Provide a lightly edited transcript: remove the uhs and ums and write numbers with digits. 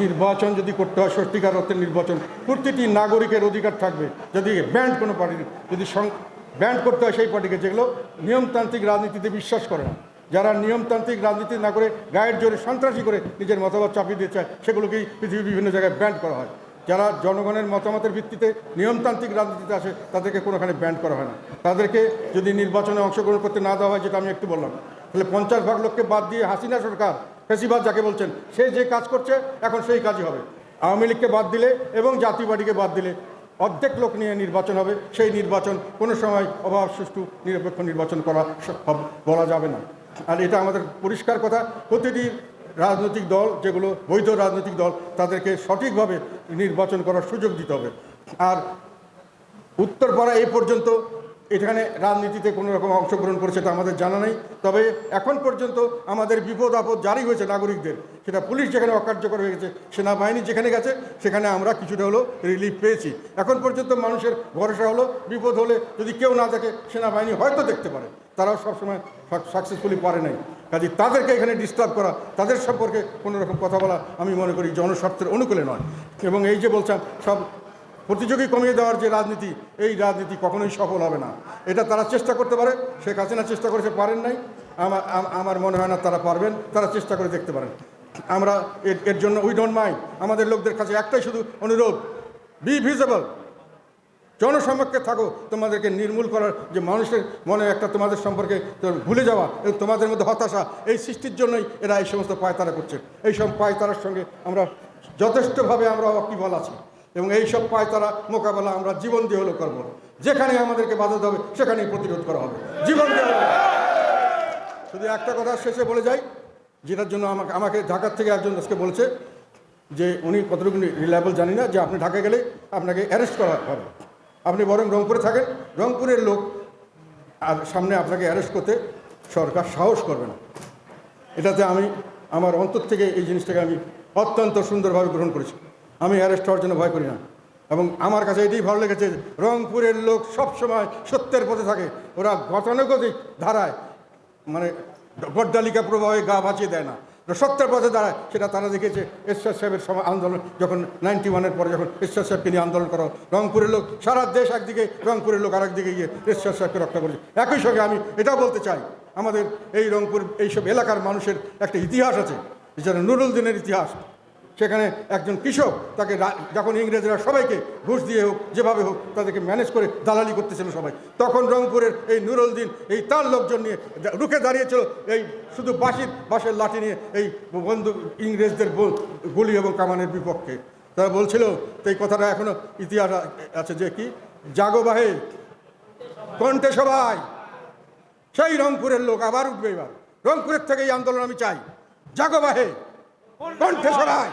নির্বাচন যদি করতে হয় সত্যিকার অর্থে নির্বাচন প্রতিটি নাগরিকের অধিকার থাকবে। যদি ব্যান্ড কোনো পার্টির যদি ব্যান্ড করতে হয় সেই পার্টিকে যেগুলো নিয়মতান্ত্রিক রাজনীতিতে বিশ্বাস করে না, যারা নিয়মতান্ত্রিক রাজনীতি না করে গায়ের জোরে সন্ত্রাসী করে নিজের মতামত চাপিয়ে দিতে চায় সেগুলোকেই পৃথিবীর বিভিন্ন জায়গায় ব্যান্ড করা হয়। যারা জনগণের মতামতের ভিত্তিতে নিয়মতান্ত্রিক রাজনীতিতে আসে তাদেরকে কোনোখানে ব্যান্ড করা হয় না। তাদেরকে যদি নির্বাচনে অংশগ্রহণ করতে না দেওয়া হয়, যেটা আমি একটু বললাম, তাহলে 50 ভাগ লোককে বাদ দিয়ে হাসিনা সরকার ফেসিবাদ যাকে বলছেন সে যে কাজ করছে এখন সেই কাজই হবে। আওয়ামী লীগকে বাদ দিলে এবং জাতীয় পার্টিকে বাদ দিলে অর্ধেক লোক নিয়ে নির্বাচন হবে। সেই নির্বাচন কোনো সময় অবাধ সুষ্ঠু নিরপেক্ষ নির্বাচন করা বলা যাবে না। আর এটা আমাদের পরিষ্কার কথা। প্রতিটি রাজনৈতিক দল, যেগুলো বৈধ রাজনৈতিক দল, তাদেরকে সঠিকভাবে নির্বাচন করার সুযোগ দিতে হবে। আর উত্তরপাড়া এই পর্যন্ত এখানে রাজনীতিতে কোনো রকম অংশগ্রহণ করেছে তা আমাদের জানা নেই। তবে এখন পর্যন্ত আমাদের বিপদ আপদ জারি হয়েছে নাগরিকদের, সেটা পুলিশ যেখানে অকার্যকর হয়ে গেছে, সেনাবাহিনী যেখানে গেছে সেখানে আমরা কিছুটা হলেও রিলিফ পেয়েছি। এখন পর্যন্ত মানুষের ভরসা হলো বিপদ হলে যদি কেউ না দেখে সেনাবাহিনী হয়তো দেখতে পারে, তারাও সবসময় সাকসেসফুলি পারে নাই। কাজে তাদেরকে এখানে ডিস্টার্ব করা, তাদের সম্পর্কে কোনো রকম কথা বলা আমি মনে করি জনস্বার্থের অনুকূলে নয়। এবং এই যে বলছেন সব প্রতিযোগী কমিয়ে দেওয়ার যে রাজনীতি, এই রাজনীতি কখনোই সফল হবে না। এটা তারা চেষ্টা করতে পারে, শেখ হাসিনা চেষ্টা করেছে, পারেন নাই। আমার মনে হয় না তারা পারবেন, তারা চেষ্টা করে দেখতে পারেন। আমরা এর জন্য উই ডোন্ট মাইন্ড। আমাদের লোকদের কাছে একটাই শুধু অনুরোধ, বি ভিজিবল, জনসমক্ষে থাকো। তোমাদেরকে নির্মূল করার যে মানুষের মনে একটা তোমাদের সম্পর্কে ভুলে যাওয়া এবং তোমাদের মধ্যে হতাশা, এই সৃষ্টির জন্যই এরা এই সমস্ত পায়তারা করছে। এই সব পায়তারার সঙ্গে আমরা যথেষ্টভাবে আমরা ওয়াকিবহাল আছি এবং এই সব পায়তারা মোকাবেলা আমরা জীবন দিয়ে হলেও করবো। যেখানে আমাদেরকে বাধা দেবে সেখানেই প্রতিরোধ করা হবে, জীবন দিয়ে। শুধু একটা কথা শেষে বলে যাই, যেটার জন্য আমাকে ঢাকার থেকে একজন আজকে বলছে যে উনি কতটুকু রিলায়েবল জানি না, যে আপনি ঢাকায় গেলে আপনাকে অ্যারেস্ট করা হবে। আপনি বরং রংপুরে থাকেন, রংপুরের লোক আর সামনে আপনাকে অ্যারেস্ট করতে সরকার সাহস করবে না। এটাতে আমি আমার অন্তর থেকে এই জিনিসটাকে আমি অত্যন্ত সুন্দরভাবে গ্রহণ করেছি। আমি অ্যারেস্ট হওয়ার জন্য ভয় করি না। এবং আমার কাছে এটাই ভালো লেগেছে, রংপুরের লোক সবসময় সত্যের পথে থাকে। ওরা গতানুগতিক ধারায় মানে গড্ডালিকা প্রভাবে গা ভাসিয়ে দেয় না, সত্যের পথে দাঁড়ায়। সেটা তারা দেখেছে এরশাদ সাহেবের সময় আন্দোলন, যখন 91-এর পরে যখন এরশাদ সাহেবকে নিয়ে আন্দোলন করা, রংপুরের লোক সারা দেশ একদিকে, রংপুরের লোক আরেকদিকে গিয়ে এরশাদ সাহেবকে রক্ষা করেছে। একই সঙ্গে আমি এটাও বলতে চাই, আমাদের এই রংপুর এইসব এলাকার মানুষের একটা ইতিহাস আছে, যেটা নুরুল দিনের ইতিহাস। সেখানে একজন কৃষক, তাকে যখন ইংরেজরা সবাইকে ঘুষ দিয়ে হোক যেভাবে হোক তাদেরকে ম্যানেজ করে দালালি করতেছিল সবাই, তখন রংপুরের এই নুরুল দিন এই তার লোকজন নিয়ে রুখে দাঁড়িয়েছিল, এই শুধু বাঁশের লাঠি নিয়ে এই বন্দুক ইংরেজদের গুলি এবং কামানের বিপক্ষে। তারা বলছিল, তো এই কথাটা এখনো ইতিহাস আছে যে কি, জাগো বাহে কণ্ঠে সবাই। সেই রংপুরের লোক আবার উঠবে। এবার রংপুরের থেকে এই আন্দোলন আমি চাই, জাগো বাহে কণ্ঠে সবাই।